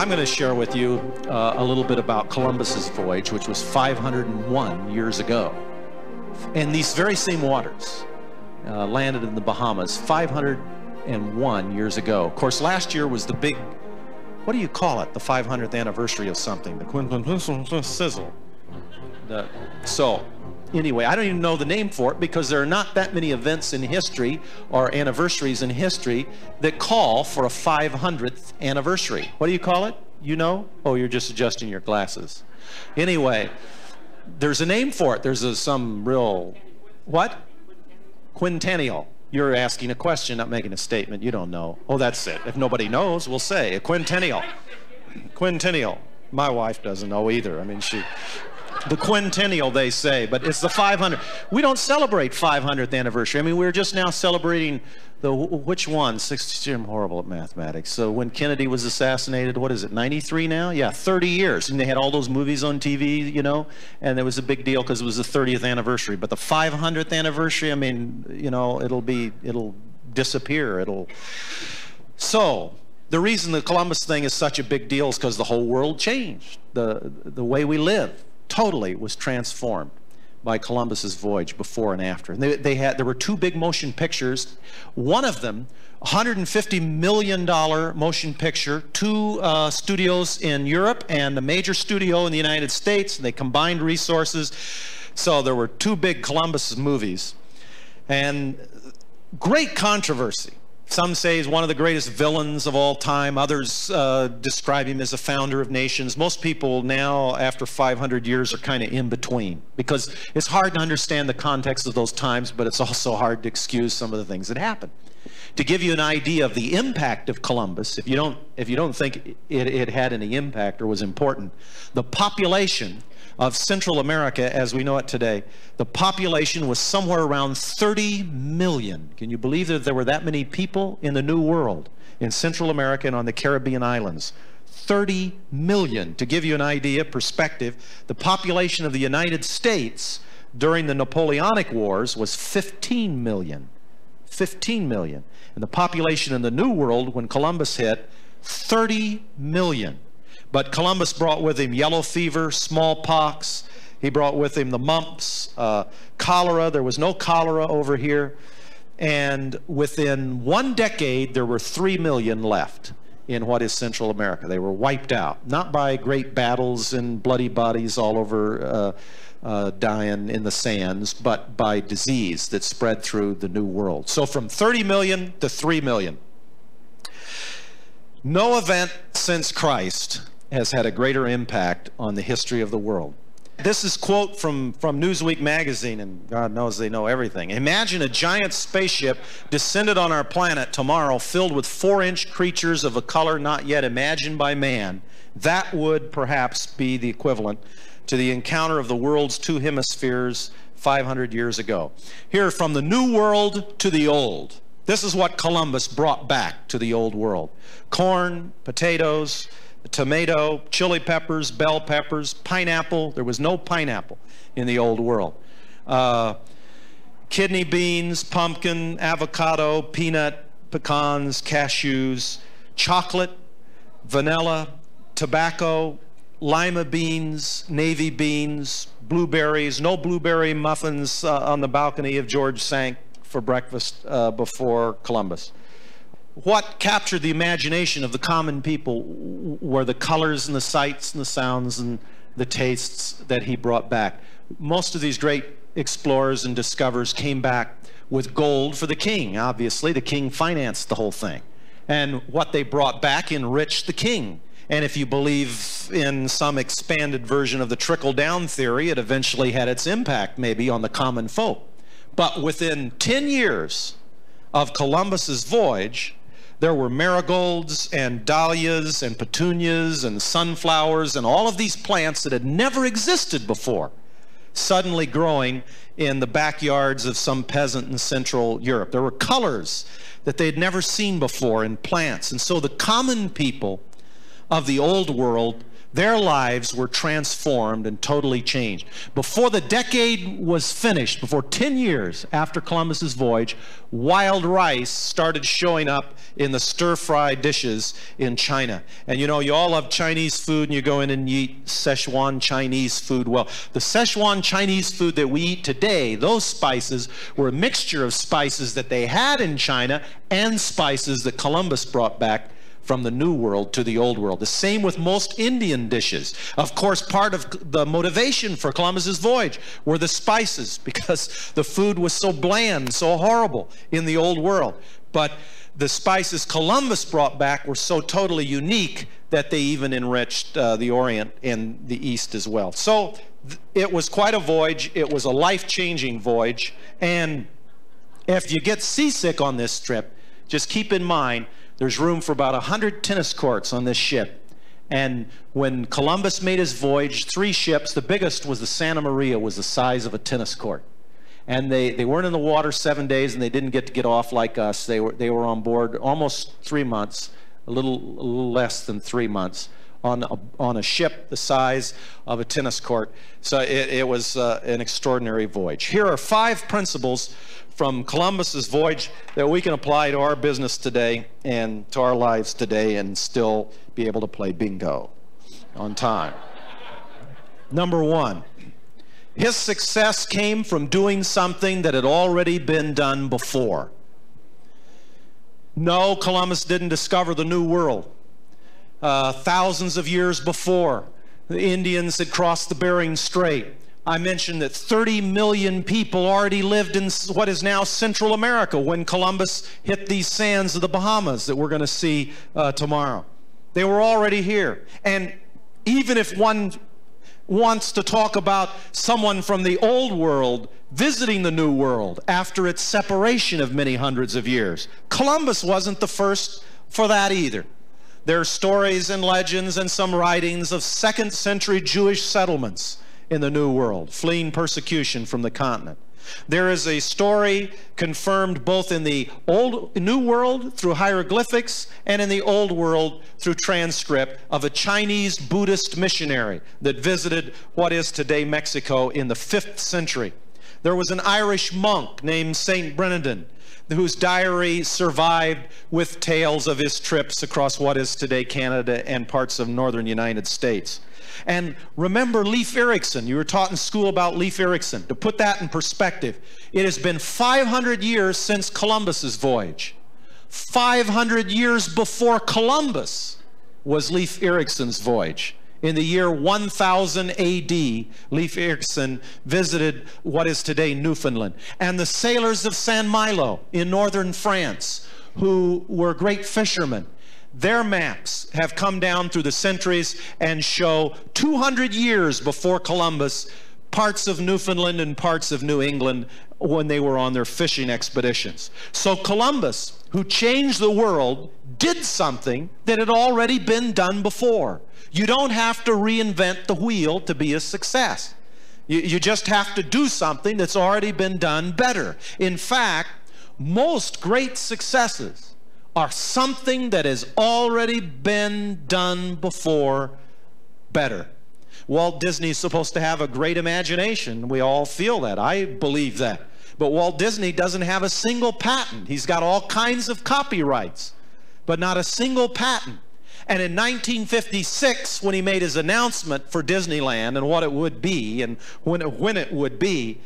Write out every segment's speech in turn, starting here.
I'm going to share with you a little bit about Columbus's voyage, which was 501 years ago. And these very same waters landed in the Bahamas 501 years ago. Of course, last year was the big, what do you call it? The 500th anniversary of something. The quinquennial sizzle. So, anyway, I don't even know the name for it because there are not that many events in history or anniversaries in history that call for a 500th anniversary. What do you call it? You know? Oh, you're just adjusting your glasses. Anyway, there's a name for it. There's some real, what? Quintennial. You're asking a question, not making a statement. You don't know. Oh, that's it. If nobody knows, we'll say a quintennial. Quintennial. My wife doesn't know either. I mean, the quintennial, they say, but it's the 500. We don't celebrate 500th anniversary. I mean, we're just now celebrating which one? 60, I'm horrible at mathematics. So when Kennedy was assassinated, what is it, 93 now? Yeah, 30 years. And they had all those movies on TV, you know, and it was a big deal because it was the 30th anniversary. But the 500th anniversary, I mean, you know, it'll disappear. So the reason the Columbus thing is such a big deal is because the whole world changed. The way we live totally was transformed by Columbus's voyage before and after. And there were two big motion pictures. One of them, $150 million motion picture, two studios in Europe and a major studio in the United States. And they combined resources. So there were two big Columbus movies. And great controversy. Some say he's one of the greatest villains of all time. Others describe him as a founder of nations. Most people now, after 500 years, are kind of in between because it's hard to understand the context of those times, but it's also hard to excuse some of the things that happened. To give you an idea of the impact of Columbus, if you don't think it had any impact or was important, the population of Central America as we know it today, the population was somewhere around 30 million. Can you believe that there were that many people in the New World, in Central America and on the Caribbean islands? 30 million. To give you an idea, perspective, the population of the United States during the Napoleonic Wars was 15 million. 15 million. And the population in the New World, when Columbus hit, 30 million. But Columbus brought with him yellow fever, smallpox. He brought with him the mumps, cholera. There was no cholera over here. And within one decade, there were 3 million left in what is Central America. They were wiped out, not by great battles and bloody bodies all over dying in the sands, but by disease that spread through the New World. So from 30 million to 3 million. No event since Christ has had a greater impact on the history of the world. This is a quote from Newsweek magazine, and God knows they know everything. Imagine a giant spaceship descended on our planet tomorrow filled with 4-inch creatures of a color not yet imagined by man. That would perhaps be the equivalent to the encounter of the world's two hemispheres 500 years ago. Here, from the New World to the Old. This is what Columbus brought back to the Old World. Corn, potatoes, tomato, chili peppers, bell peppers, pineapple. There was no pineapple in the Old World. Kidney beans, pumpkin, avocado, peanut, pecans, cashews, chocolate, vanilla, tobacco, lima beans, navy beans, blueberries. No blueberry muffins on the balcony of George Sank for breakfast before Columbus. What captured the imagination of the common people were the colors and the sights and the sounds and the tastes that he brought back. Most of these great explorers and discoverers came back with gold for the king. Obviously, the king financed the whole thing. And what they brought back enriched the king. And if you believe in some expanded version of the trickle-down theory, it eventually had its impact maybe on the common folk. But within 10 years of Columbus's voyage, there were marigolds and dahlias and petunias and sunflowers and all of these plants that had never existed before, suddenly growing in the backyards of some peasant in Central Europe. There were colors that they had never seen before in plants. And so the common people of the Old World, Their lives were transformed and totally changed. Before the decade was finished, before 10 years after Columbus's voyage, wild rice started showing up in the stir-fry dishes in China. And you know, you all love Chinese food, and you go in and you eat Szechuan Chinese food. Well, the Szechuan Chinese food that we eat today, those spices were a mixture of spices that they had in China and spices that Columbus brought back from the New World to the Old World. The same with most Indian dishes. Of course, part of the motivation for Columbus's voyage were the spices, because the food was so bland, so horrible in the Old World. But the spices Columbus brought back were so totally unique that they even enriched the Orient and the East as well. So it was quite a voyage. It was a life-changing voyage. And if you get seasick on this trip, just keep in mind there's room for about 100 tennis courts on this ship. And when Columbus made his voyage, 3 ships, the biggest was the Santa Maria, was the size of a tennis court. And they weren't in the water 7 days, and they didn't get off like us. They were on board almost 3 months, a little less than 3 months, on a ship the size of a tennis court. So it was an extraordinary voyage. Here are 5 principles from Columbus's voyage that we can apply to our business today and to our lives today and still be able to play bingo on time. Number 1, his success came from doing something that had already been done before. No, Columbus didn't discover the New World. Thousands of years before, the Indians had crossed the Bering Strait. I mentioned that 30 million people already lived in what is now Central America when Columbus hit these sands of the Bahamas that we're going to see tomorrow. They were already here. And even if one wants to talk about someone from the Old World visiting the New World after its separation of many hundreds of years, Columbus wasn't the first for that either. There are stories and legends and some writings of 2nd century Jewish settlements in the New World, fleeing persecution from the continent. There is a story confirmed both in the New World through hieroglyphics and in the Old World through transcript of a Chinese Buddhist missionary that visited what is today Mexico in the 5th century. There was an Irish monk named Saint Brendan whose diary survived with tales of his trips across what is today Canada and parts of northern United States. And remember Leif Erikson. You were taught in school about Leif Erikson. To put that in perspective, it has been 500 years since Columbus's voyage. 500 years before Columbus was Leif Erikson's voyage. In the year 1000 AD, Leif Erikson visited what is today Newfoundland. And the sailors of San Milo in northern France, who were great fishermen, their maps have come down through the centuries and show 200 years before Columbus parts of Newfoundland and parts of New England when they were on their fishing expeditions. So Columbus, who changed the world, did something that had already been done before. You don't have to reinvent the wheel to be a success. You just have to do something that's already been done better. In fact, most great successes are something that has already been done before better. Walt Disney's supposed to have a great imagination. We all feel that. I believe that. But Walt Disney doesn't have a single patent. He's got all kinds of copyrights, but not a single patent. And in 1956, when he made his announcement for Disneyland and what it would be and when it would be,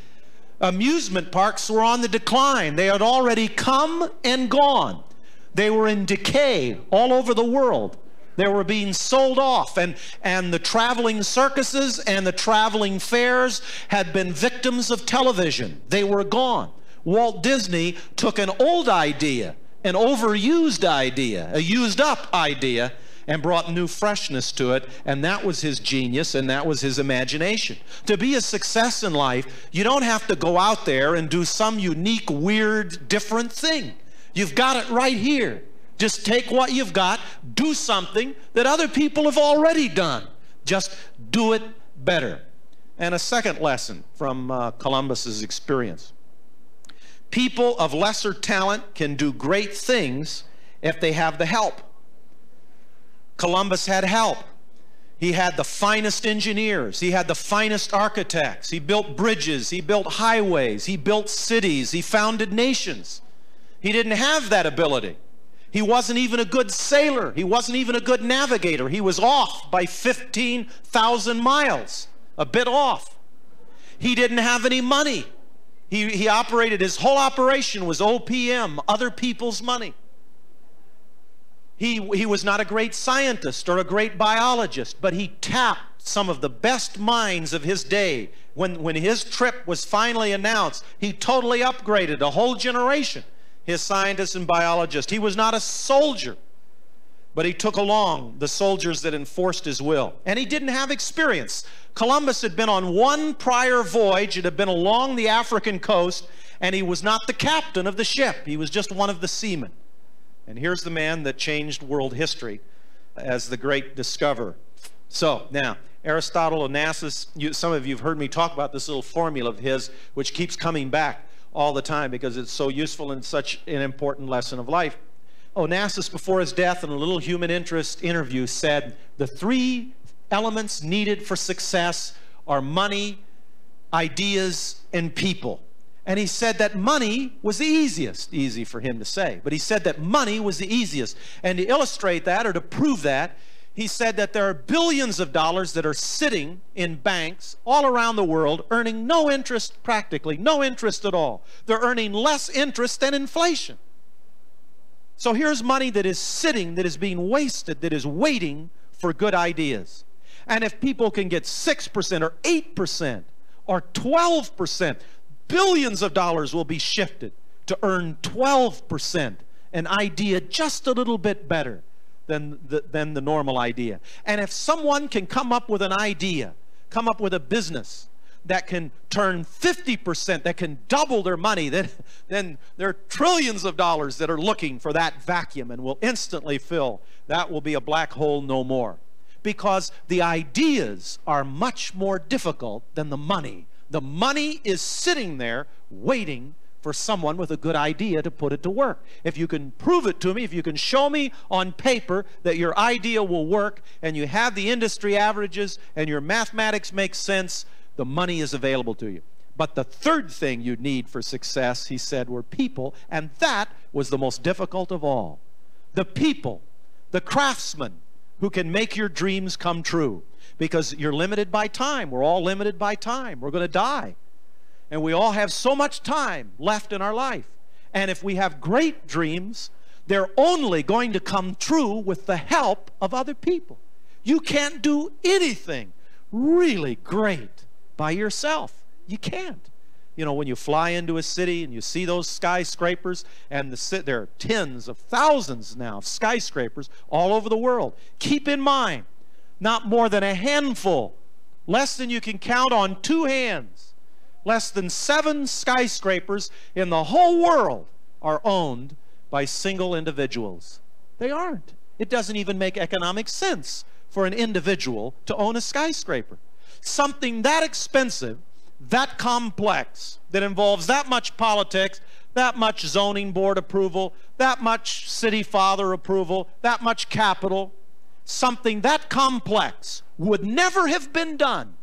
amusement parks were on the decline. They had already come and gone. They were in decay all over the world. They were being sold off, and the traveling circuses and the traveling fairs had been victims of television. They were gone. Walt Disney took an old idea, an overused idea, a used up idea, and brought new freshness to it, and that was his genius, and that was his imagination. To be a success in life, you don't have to go out there and do some unique, weird, different thing. You've got it right here. Just take what you've got, do something that other people have already done. Just do it better. And a second lesson from Columbus's experience. People of lesser talent can do great things if they have the help. Columbus had help. He had the finest engineers. He had the finest architects. He built bridges. He built highways. He built cities. He founded nations. He didn't have that ability. He wasn't even a good sailor. He wasn't even a good navigator. He was off by 15,000 miles, a bit off. He didn't have any money. He operated, his whole operation was OPM, other people's money. He was not a great scientist or a great biologist, but he tapped some of the best minds of his day. When his trip was finally announced, he totally upgraded a whole generation, his scientists and biologists. He was not a soldier, but he took along the soldiers that enforced his will. And he didn't have experience. Columbus had been on one prior voyage. It had been along the African coast, and he was not the captain of the ship. He was just one of the seamen. And here's the man that changed world history as the great discoverer. So now, Aristotle, Onassis, some of you have heard me talk about this little formula of his, which keeps coming back all the time because it's so useful and such an important lesson of life. Onassis, before his death, in a little human interest interview, said the three elements needed for success are money, ideas, and people. And he said that money was the easiest. Easy for him to say, but he said that money was the easiest. And to illustrate that, or to prove that, he said that there are billions of dollars that are sitting in banks all around the world earning no interest, practically no interest at all. They're earning less interest than inflation. So here's money that is sitting, that is being wasted, that is waiting for good ideas. And if people can get 6% or 8% or 12%, billions of dollars will be shifted to earn 12%, an idea just a little bit better than the normal idea. And if someone can come up with an idea, come up with a business that can turn 50%, that can double their money, then there are trillions of dollars that are looking for that vacuum and will instantly fill. That will be a black hole no more. Because the ideas are much more difficult than the money. The money is sitting there waiting for someone with a good idea to put it to work. If you can prove it to me, if you can show me on paper that your idea will work and you have the industry averages and your mathematics makes sense, the money is available to you. But the third thing you need for success, he said, were people, and that was the most difficult of all. The people, the craftsmen who can make your dreams come true. Because you're limited by time. We're all limited by time. We're going to die. And we all have so much time left in our life. And if we have great dreams, they're only going to come true with the help of other people. You can't do anything really great by yourself. You can't. You know, when you fly into a city and you see those skyscrapers, and there are tens of thousands now of skyscrapers all over the world. Keep in mind, not more than a handful, less than you can count on two hands, less than 7 skyscrapers in the whole world are owned by single individuals. They aren't. It doesn't even make economic sense for an individual to own a skyscraper. Something that expensive, that complex, that involves that much politics, that much zoning board approval, that much city father approval, that much capital, something that complex would never have been done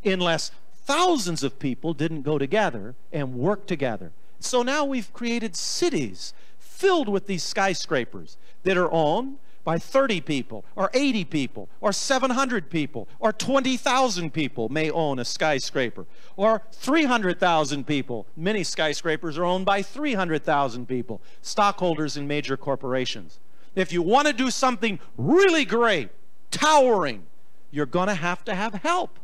unless thousands of people didn't go together and work together. So now we've created cities filled with these skyscrapers that are owned by 30 people or 80 people or 700 people or 20,000 people may own a skyscraper, or 300,000 people. Many skyscrapers are owned by 300,000 people, stockholders in major corporations. If you want to do something really great, towering, you're going to have help.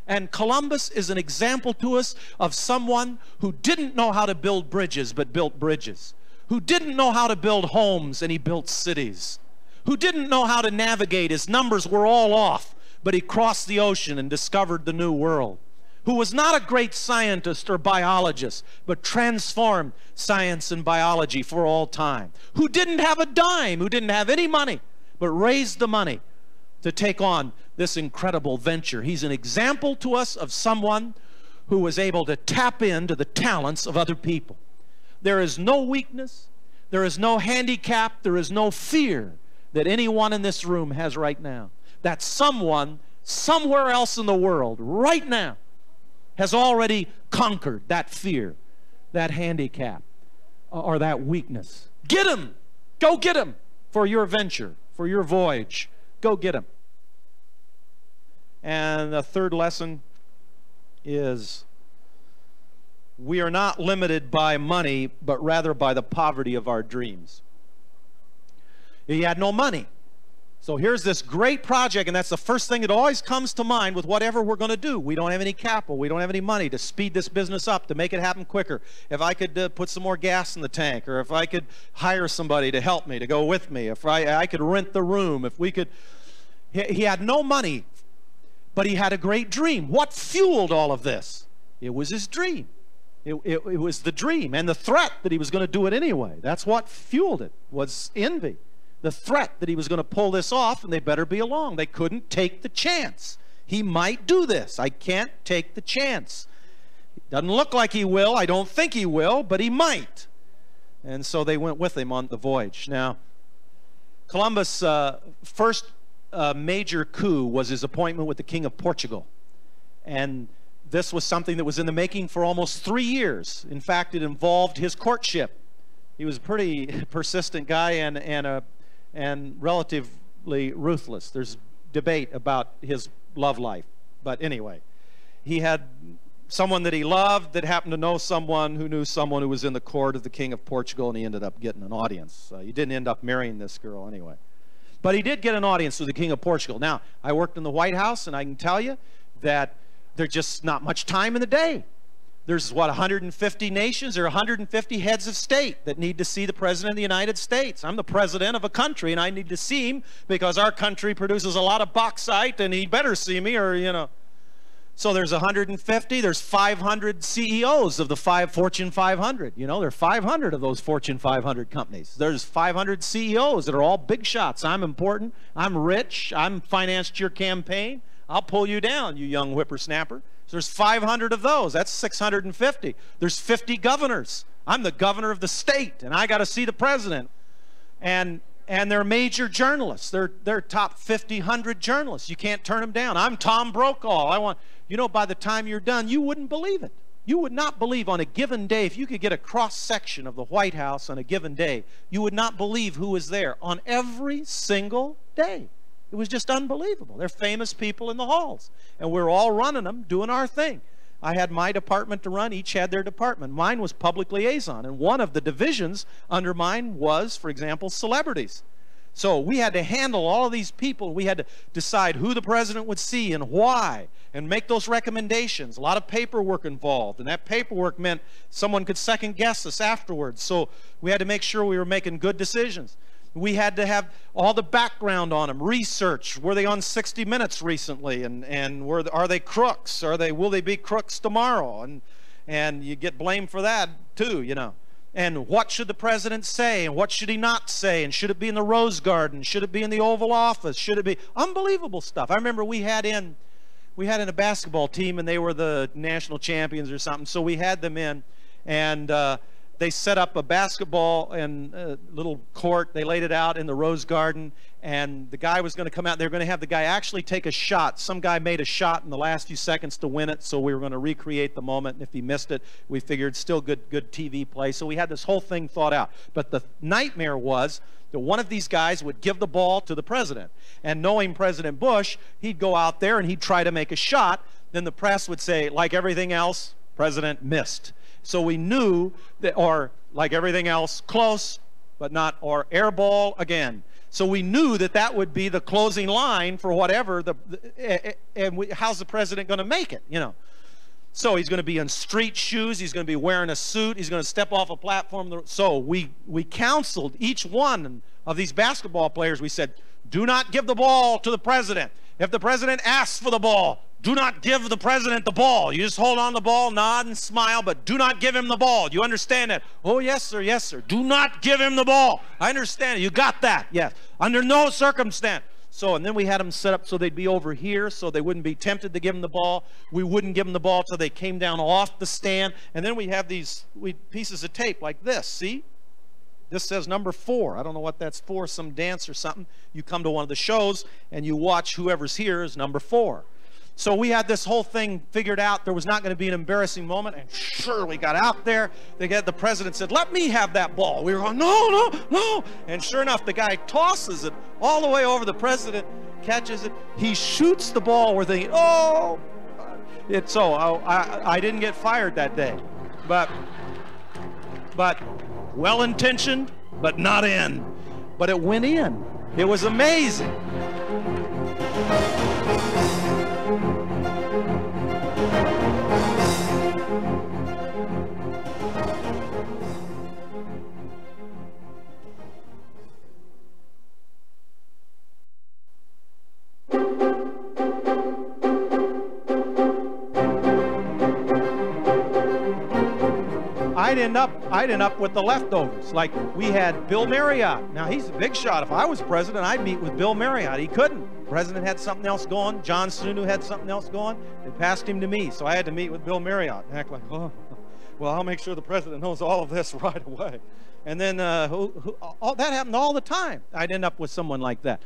And Columbus is an example to us of someone who didn't know how to build bridges but built bridges, who didn't know how to build homes and he built cities, who didn't know how to navigate. His numbers were all off, but he crossed the ocean and discovered the new world, who was not a great scientist or biologist, but transformed science and biology for all time, who didn't have a dime, who didn't have any money, but raised the money to take on this incredible venture. He's an example to us of someone who was able to tap into the talents of other people. There is no weakness, there is no handicap, there is no fear that anyone in this room has right now. that someone somewhere else in the world right now has already conquered that fear, that handicap, or that weakness. Get him! Go get him for your venture, for your voyage. Go get him. And the third lesson is we are not limited by money, but rather by the poverty of our dreams. He had no money. So here's this great project, and that's the first thing that always comes to mind with whatever we're going to do. We don't have any capital. We don't have any money to speed this business up, to make it happen quicker. If I could put some more gas in the tank, or if I could hire somebody to help me, to go with me, if I could rent the room, if we could. He had no money, but he had a great dream. What fueled all of this? It was his dream. It was the dream and the threat that he was going to do it anyway. That's what fueled it, was envy. The threat that he was going to pull this off, and they better be along. They couldn't take the chance. He might do this. I can't take the chance. It doesn't look like he will. I don't think he will, but he might. And so they went with him on the voyage. Now, Columbus' first major coup was his appointment with the King of Portugal. And this was something that was in the making for almost 3 years. In fact, it involved his courtship. He was a pretty persistent guy and relatively ruthless. There's debate about his love life. But anyway, he had someone that he loved that happened to know someone who knew someone who was in the court of the King of Portugal, and he ended up getting an audience. He didn't end up marrying this girl anyway. But he did get an audience with the King of Portugal. Now, I worked in the White House, and I can tell you that there's just not much time in the day. There's, what, 150 nations or 150 heads of state that need to see the President of the United States. I'm the president of a country, and I need to see him because our country produces a lot of bauxite, and he better see me, or, you know. So there's 150. There's 500 CEOs of the Fortune 500. You know, there are 500 of those Fortune 500 companies. There's 500 CEOs that are all big shots. I'm important. I'm rich. I'm financed your campaign. I'll pull you down, you young whippersnapper. So there's 500 of those. That's 650. There's 50 governors. I'm the governor of the state, and I got to see the president. And they're major journalists. They're top 50, 100 journalists. You can't turn them down. I'm Tom Brokaw. You know, by the time you're done, you wouldn't believe it. You would not believe on a given day, if you could get a cross-section of the White House on a given day, you would not believe who was there on every single day. It was just unbelievable. They're famous people in the halls, and we're all running them, doing our thing. I had my department to run. Each had their department. Mine was public liaison, and one of the divisions under mine was, for example, celebrities. So we had to handle all of these people. We had to decide who the president would see and why, and make those recommendations. A lot of paperwork involved, and that paperwork meant someone could second guess us afterwards. So we had to make sure we were making good decisions. We had to have all the background on them, research. Were they on 60 Minutes recently? And are they crooks? Will they be crooks tomorrow? And you get blamed for that too, you know. And what should the president say? And what should he not say? And should it be in the Rose Garden? Should it be in the Oval Office? Should it be unbelievable stuff? I remember we had in a basketball team, and they were the national champions or something. So we had them in, and they set up a basketball and a little court. They laid it out in the Rose Garden, and the guy was going to come out. They were going to have the guy actually take a shot. Some guy made a shot in the last few seconds to win it, so we were going to recreate the moment. And if he missed it, we figured still good TV play. So we had this whole thing thought out. But the nightmare was that one of these guys would give the ball to the president. And knowing President Bush, he'd go out there and he'd try to make a shot. Then the press would say, like everything else, President missed. So we knew that, or like everything else, close, but not, or air ball again. So we knew that that would be the closing line for whatever, how's the president going to make it, you know? So he's going to be in street shoes, he's going to be wearing a suit, he's going to step off a platform. So we counseled each one of these basketball players. We said, do not give the ball to the president. If the president asks for the ball, do not give the president the ball. You just hold on to the ball, nod and smile, but do not give him the ball. You understand that? Oh, yes, sir, yes, sir. Do not give him the ball. I understand it. You got that? Yes. Under no circumstance. So, and then we had them set up so they'd be over here so they wouldn't be tempted to give him the ball. We wouldn't give them the ball till they came down off the stand. And then we have these pieces of tape like this, see? This says number 4. I don't know what that's for, some dance or something. You come to one of the shows and you watch whoever's here is number 4. So we had this whole thing figured out. There was not going to be an embarrassing moment, and sure, we got out there. The president said, "Let me have that ball." We were going, "No, no, no." And sure enough, the guy tosses it all the way over. The president catches it. He shoots the ball. We're thinking, "Oh." I didn't get fired that day. But well-intentioned, but not in. But it went in. It was amazing. I'd end up with the leftovers. Like, we had Bill Marriott. Now, he's a big shot. If I was president, I'd meet with Bill Marriott. He couldn't. The president had something else going. John Sununu had something else going. They passed him to me, so I had to meet with Bill Marriott and act like, "Oh, well, I'll make sure the president knows all of this right away." And then that happened all the time. I'd end up with someone like that.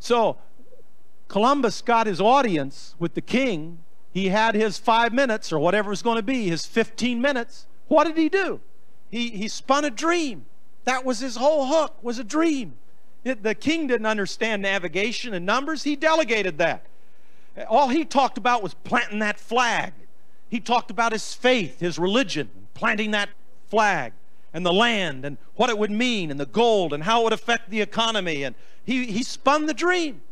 So Columbus got his audience with the king. He had his 5 minutes, or whatever it was going to be, his 15 minutes. What did he do? He spun a dream. That was his whole hook, was a dream. The king didn't understand navigation and numbers. He delegated that. All he talked about was planting that flag. He talked about his faith, his religion, planting that flag, and the land, and what it would mean, and the gold, and how it would affect the economy. And he spun the dream.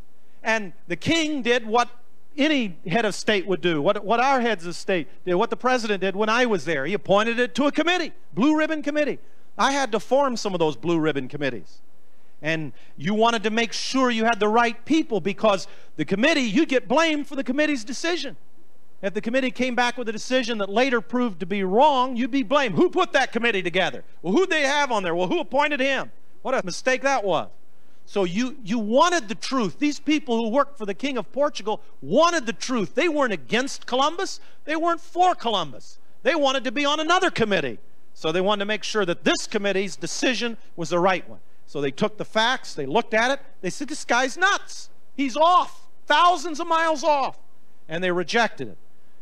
And the king did what any head of state would do, what our heads of state did, what the president did when I was there. He appointed it to a committee, blue ribbon committee. I had to form some of those blue ribbon committees. And you wanted to make sure you had the right people, because the committee, you'd get blamed for the committee's decision. If the committee came back with a decision that later proved to be wrong, you'd be blamed. Who put that committee together? Well, who'd they have on there? Well, who appointed him? What a mistake that was. So you wanted the truth. These people who worked for the King of Portugal wanted the truth. They weren't against Columbus. They weren't for Columbus. They wanted to be on another committee. So they wanted to make sure that this committee's decision was the right one. So they took the facts, they looked at it, they said, "This guy's nuts. He's off, thousands of miles off." And they rejected it.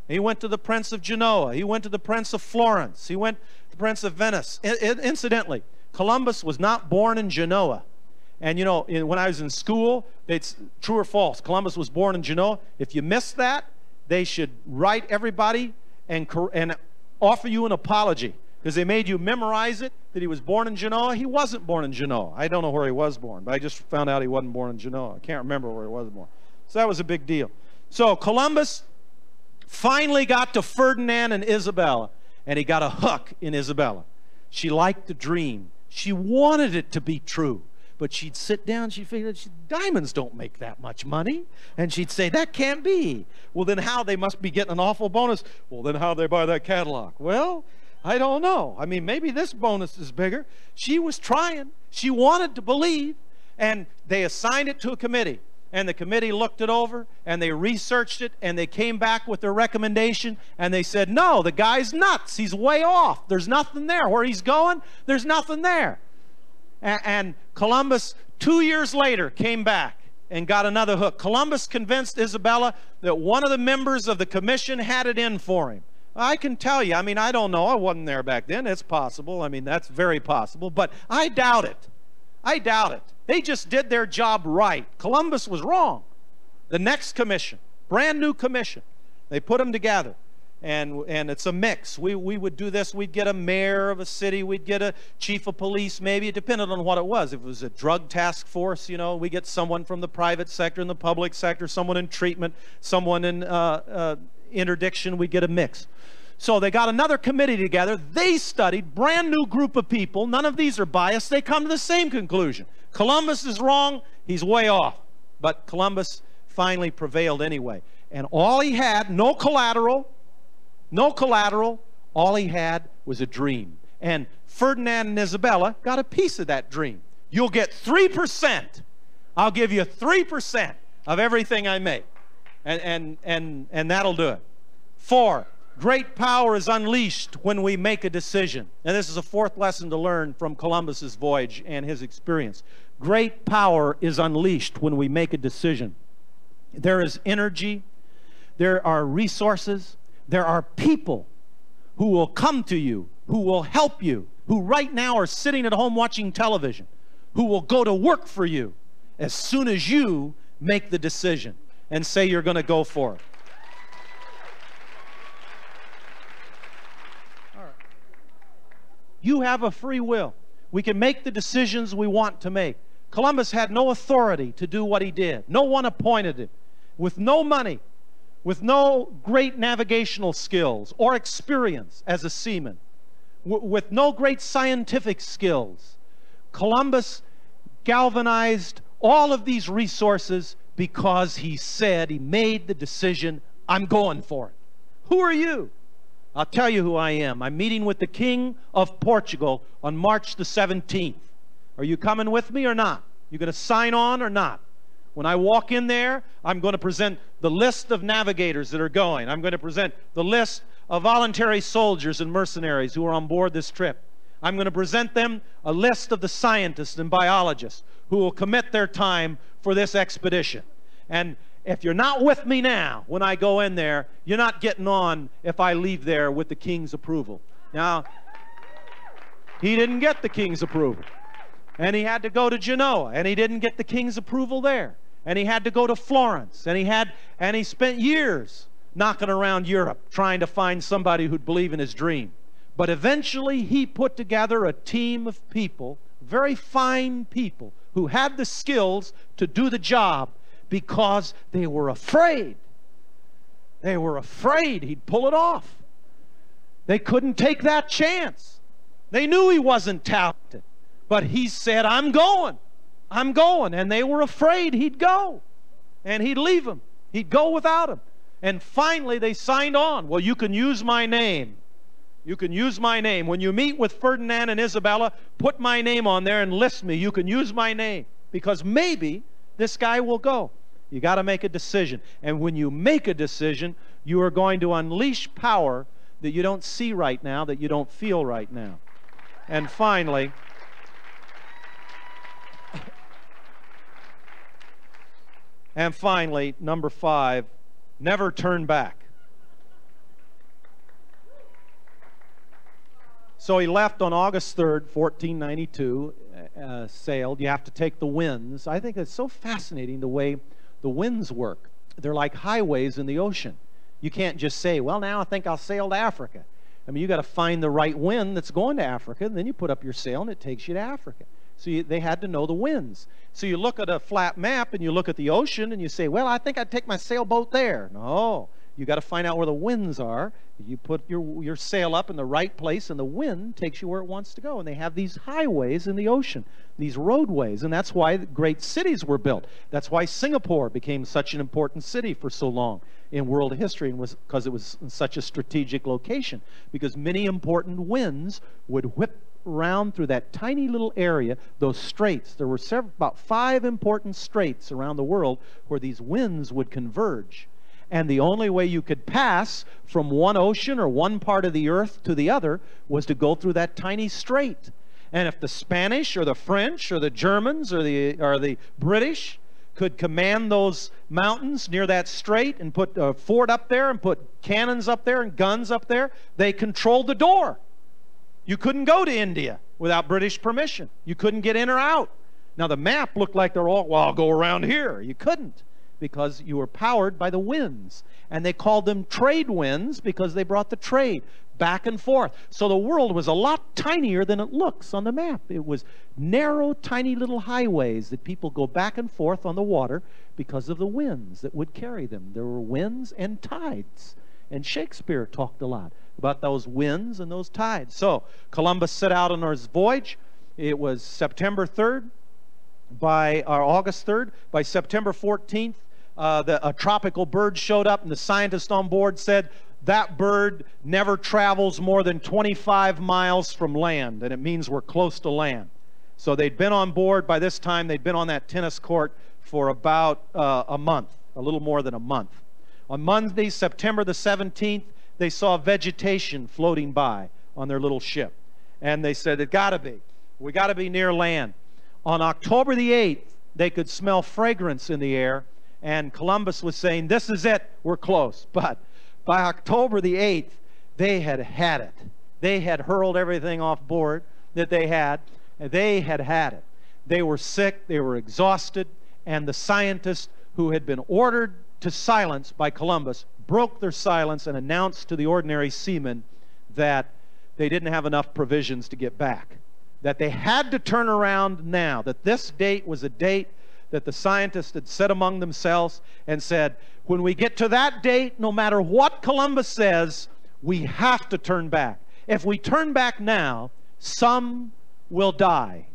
He went to the Prince of Genoa. He went to the Prince of Florence. He went to the Prince of Venice. Incidentally, Columbus was not born in Genoa. And you know, when I was in school, it's true or false. Columbus was born in Genoa. If you missed that, they should write everybody and offer you an apology, because they made you memorize it, that he was born in Genoa. He wasn't born in Genoa. I don't know where he was born, but I just found out he wasn't born in Genoa. I can't remember where he was born. So that was a big deal. So Columbus finally got to Ferdinand and Isabella, and he got a hook in Isabella. She liked the dream. She wanted it to be true. But she'd sit down, she'd figure, diamonds don't make that much money. And she'd say, "That can't be." Well, then how? They must be getting an awful bonus. Well, then how they buy that catalog? Well, I don't know. I mean, maybe this bonus is bigger. She was trying. She wanted to believe. And they assigned it to a committee. And the committee looked it over, and they researched it, and they came back with their recommendation, and they said, "No, the guy's nuts. He's way off. There's nothing there. Where he's going, there's nothing there." And Columbus, 2 years later, came back and got another hook. Columbus convinced Isabella that one of the members of the commission had it in for him. I can tell you, I mean, I don't know. I wasn't there back then. It's possible. I mean, that's very possible. But I doubt it. I doubt it. They just did their job right. Columbus was wrong. The next commission, brand new commission, they put them together. And it's a mix. We would do this. We'd get a mayor of a city. We'd get a chief of police, maybe. It depended on what it was. If it was a drug task force, you know, we get someone from the private sector and the public sector, someone in treatment, someone in interdiction. We'd get a mix. So they got another committee together. They studied, brand new group of people. None of these are biased. They come to the same conclusion. Columbus is wrong. He's way off. But Columbus finally prevailed anyway. And all he had, no collateral, all he had was a dream. And Ferdinand and Isabella got a piece of that dream. You'll get 3%. I'll give you 3% of everything I make. And that'll do it. 4, Great power is unleashed when we make a decision. And this is a fourth lesson to learn from Columbus's voyage and his experience. Great power is unleashed when we make a decision. There is energy, there are resources, there are people who will come to you, who will help you, who right now are sitting at home watching television, who will go to work for you as soon as you make the decision and say you're going to go for it. You have a free will. We can make the decisions we want to make. Columbus had no authority to do what he did. No one appointed him. With no money, with no great navigational skills or experience as a seaman, with no great scientific skills, Columbus galvanized all of these resources because he said, he made the decision, I'm going for it. Who are you? I'll tell you who I am. I'm meeting with the King of Portugal on March the 17th. Are you coming with me or not? You going to sign on or not? When I walk in there, I'm going to present the list of navigators that are going. I'm going to present the list of voluntary soldiers and mercenaries who are on board this trip. I'm going to present them a list of the scientists and biologists who will commit their time for this expedition. And if you're not with me now, when I go in there, you're not getting on if I leave there with the King's approval. Now, he didn't get the King's approval. And he had to go to Genoa, and he didn't get the King's approval there. And he had to go to Florence, and he spent years knocking around Europe trying to find somebody who'd believe in his dream. But eventually he put together a team of people, very fine people, who had the skills to do the job, because they were afraid. They were afraid he'd pull it off. They couldn't take that chance. They knew he wasn't talented. But he said, I'm going. I'm going. And they were afraid he'd go. And he'd leave them. He'd go without them. And finally they signed on. Well, you can use my name. You can use my name. When you meet with Ferdinand and Isabella, put my name on there and list me. You can use my name. Because maybe this guy will go. You got to make a decision. And when you make a decision, you are going to unleash power that you don't see right now, that you don't feel right now. And finally, number 5, never turn back. So he left on August 3rd, 1492, sailed. You have to take the winds. I think it's so fascinating the way the winds work. They're like highways in the ocean. You can't just say, well, now I think I'll sail to Africa. I mean, you got to find the right wind that's going to Africa, and then you put up your sail and it takes you to Africa. So they had to know the winds. So you look at a flat map and you look at the ocean and you say, well, I think I'd take my sailboat there. No, you got to find out where the winds are. You put your sail up in the right place and the wind takes you where it wants to go. And they have these highways in the ocean, these roadways, and that's why great cities were built. That's why Singapore became such an important city for so long in world history, and was because it was in such a strategic location, because many important winds would whip around through that tiny little area, those straits. There were about 5 important straits around the world where these winds would converge. And the only way you could pass from one ocean or one part of the earth to the other was to go through that tiny strait. And if the Spanish or the French or the Germans or the British could command those mountains near that strait and put a fort up there and put cannons up there and guns up there, they controlled the door. You couldn't go to India without British permission. You couldn't get in or out. Now the map looked like they're all, well, I'll go around here. You couldn't, because you were powered by the winds. And they called them trade winds because they brought the trade back and forth. So the world was a lot tinier than it looks on the map. It was narrow, tiny little highways that people go back and forth on the water because of the winds that would carry them. There were winds and tides. And Shakespeare talked a lot about those winds and those tides. So Columbus set out on his voyage. It was September 3rd, or August 3rd. By September 14th, a tropical bird showed up, and the scientist on board said, that bird never travels more than 25 miles from land, and it means we're close to land. So they'd been on board. By this time, they'd been on that tennis court for about a month, a little more than a month. On Monday, September the 17th, they saw vegetation floating by on their little ship. And they said, we got to be near land. On October the 8th, they could smell fragrance in the air, and Columbus was saying, this is it, we're close. But by October the 8th, they had had it. They had hurled everything off board that they had, and they had had it. They were sick, they were exhausted, and the scientists who had been ordered to silence by Columbus broke their silence and announced to the ordinary seamen that they didn't have enough provisions to get back, that they had to turn around now, that this date was a date that the scientists had set among themselves and said, when we get to that date, no matter what Columbus says, we have to turn back. If we turn back now, some will die.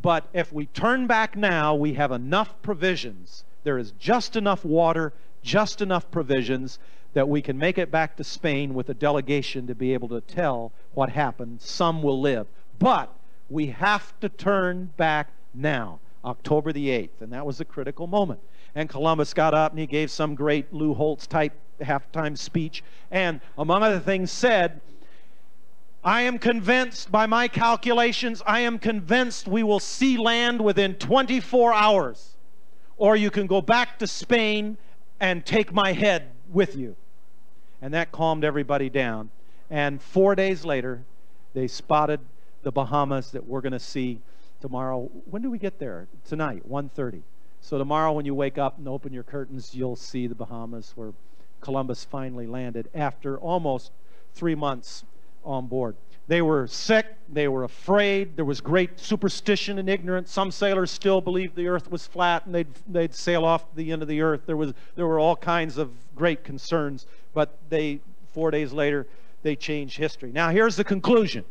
But if we turn back now, we have enough provisions. There is just enough water, just enough provisions that we can make it back to Spain with a delegation to be able to tell what happened. Some will live. But we have to turn back now, October the 8th. And that was a critical moment. And Columbus got up and he gave some great Lou Holtz type halftime speech. And among other things said, I am convinced by my calculations, I am convinced we will see land within 24 hours. Or you can go back to Spain and take my head with you. And that calmed everybody down. And 4 days later, they spotted the Bahamas that we're going to see tomorrow. When do we get there? Tonight, 1:30. So tomorrow when you wake up and open your curtains, you'll see the Bahamas where Columbus finally landed after almost 3 months on board. They were sick, they were afraid, there was great superstition and ignorance. Some sailors still believed the earth was flat and they'd sail off to the end of the earth. There were all kinds of great concerns, but 4 days later, they changed history. Now here's the conclusion.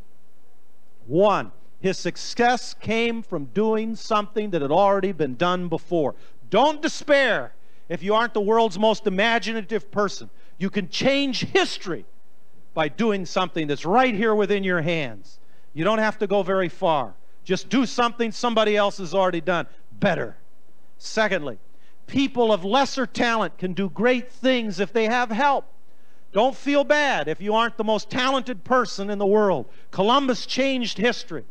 1, his success came from doing something that had already been done before. Don't despair if you aren't the world's most imaginative person. You can change history by doing something that's right here within your hands. You don't have to go very far. Just do something somebody else has already done better. Secondly, people of lesser talent can do great things if they have help. Don't feel bad if you aren't the most talented person in the world. Columbus changed history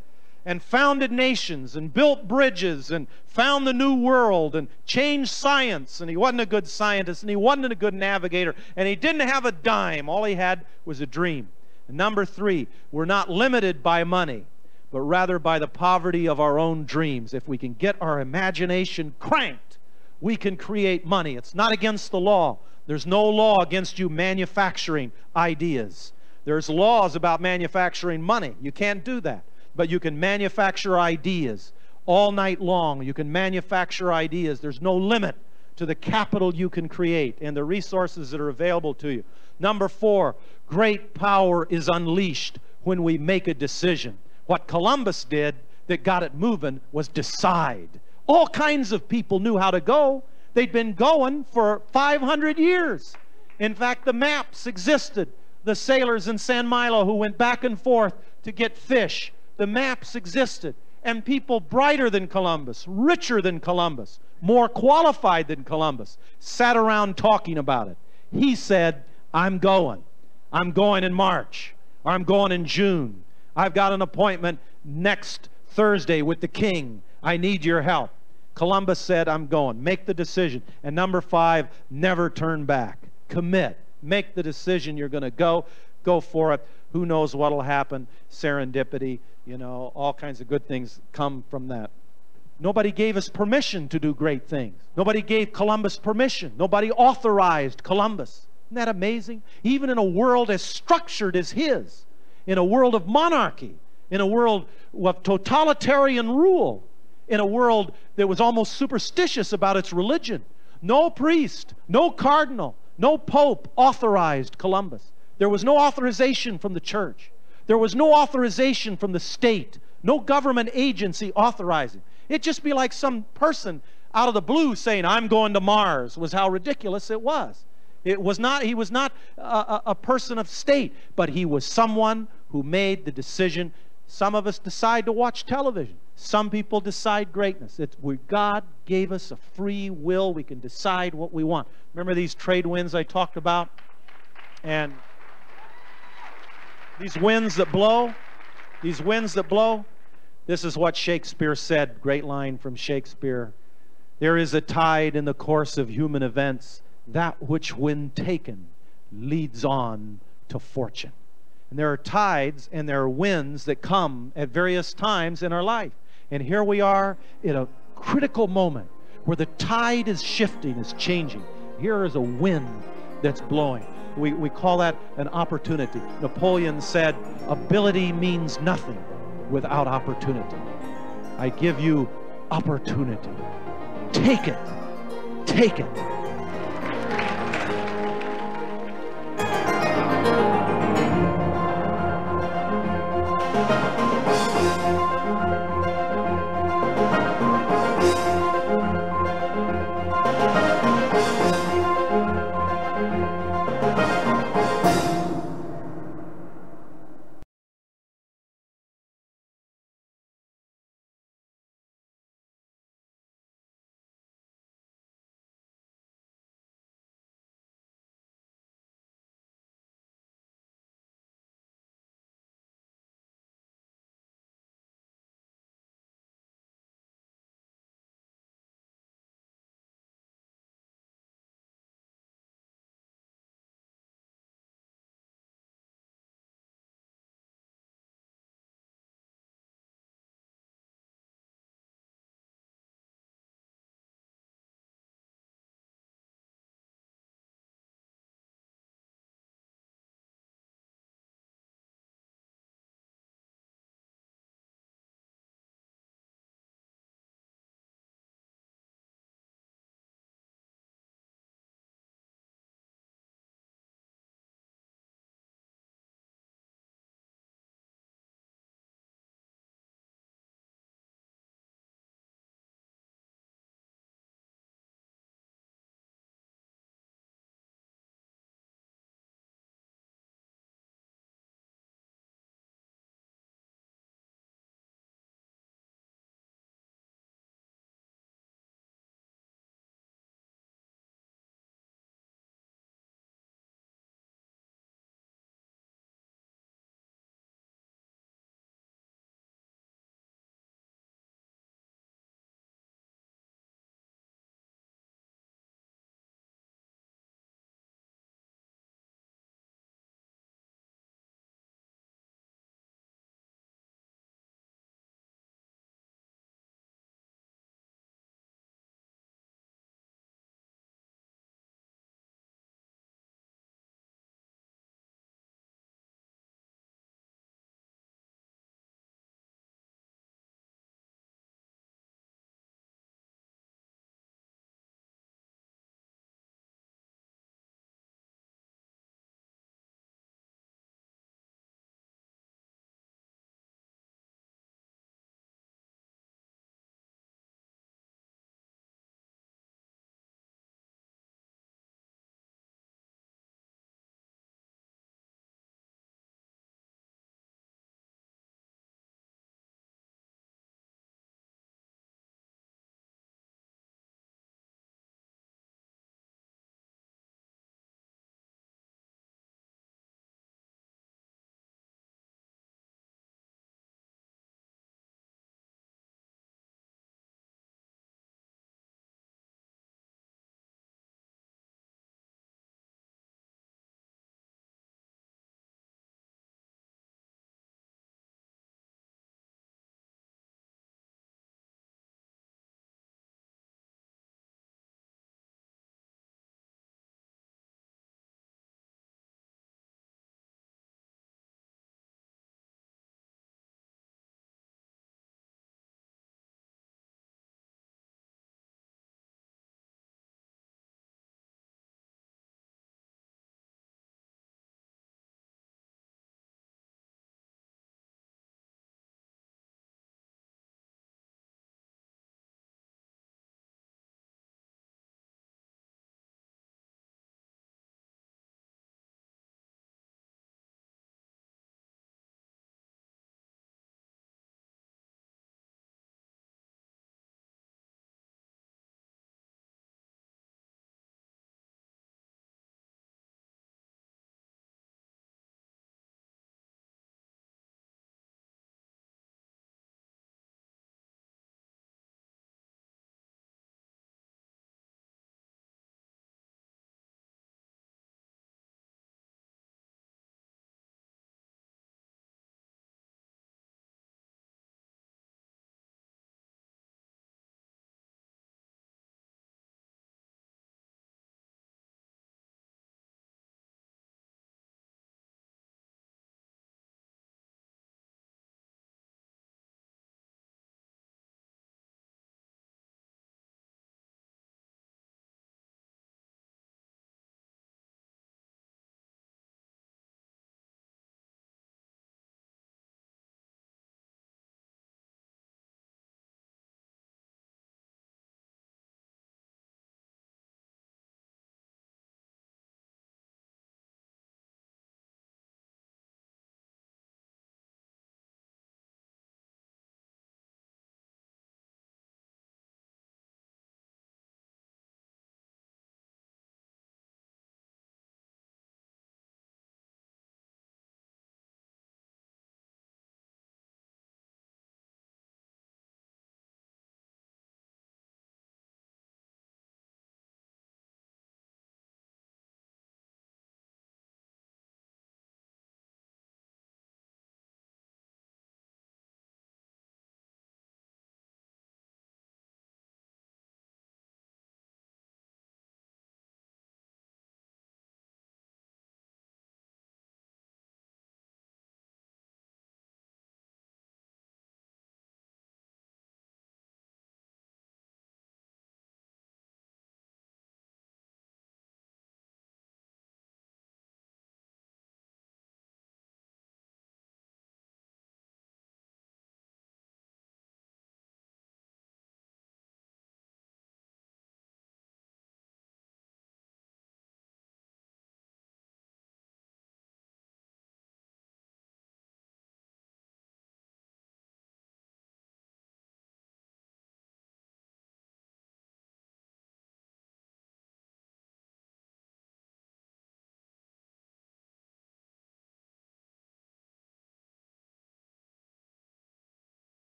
and founded nations and built bridges and found the new world and changed science. And he wasn't a good scientist and he wasn't a good navigator and he didn't have a dime. All he had was a dream. And number 3, we're not limited by money, but rather by the poverty of our own dreams. If we can get our imagination cranked, we can create money. It's not against the law. There's no law against you manufacturing ideas. There's laws about manufacturing money. You can't do that. But you can manufacture ideas all night long. You can manufacture ideas. There's no limit to the capital you can create and the resources that are available to you. Number 4, great power is unleashed when we make a decision. What Columbus did that got it moving was decide. All kinds of people knew how to go. They'd been going for 500 years. In fact, the maps existed. The sailors in San Milo who went back and forth to get fish, the maps existed. And people brighter than Columbus, richer than Columbus, more qualified than Columbus, sat around talking about it. He said, I'm going. I'm going in March, or I'm going in June. I've got an appointment next Thursday with the king. I need your help. Columbus said, I'm going. Make the decision. And number 5, never turn back. Commit. Make the decision you're going to go. Go for it. Who knows what will happen? Serendipity, you know, all kinds of good things come from that. Nobody gave us permission to do great things. Nobody gave Columbus permission. Nobody authorized Columbus. Isn't that amazing? Even in a world as structured as his, in a world of monarchy, in a world of totalitarian rule, in a world that was almost superstitious about its religion, no priest, no cardinal, no pope authorized Columbus. There was no authorization from the church. There was no authorization from the state. No government agency authorizing. It'd just be like some person out of the blue saying, I'm going to Mars, was how ridiculous it was. It was not, he was not a person of state, but he was someone who made the decision. Some of us decide to watch television. Some people decide greatness. It's where God gave us a free will. We can decide what we want. Remember these trade winds I talked about? And These winds that blow, these winds that blow, this is what Shakespeare said, great line from Shakespeare. There is a tide in the course of human events, that which when taken leads on to fortune. And there are tides and there are winds that come at various times in our life. And here we are in a critical moment where the tide is shifting, is changing. Here is a wind that's blowing. We call that an opportunity. Napoleon said, ability means nothing without opportunity. I give you opportunity. Take it. Take it.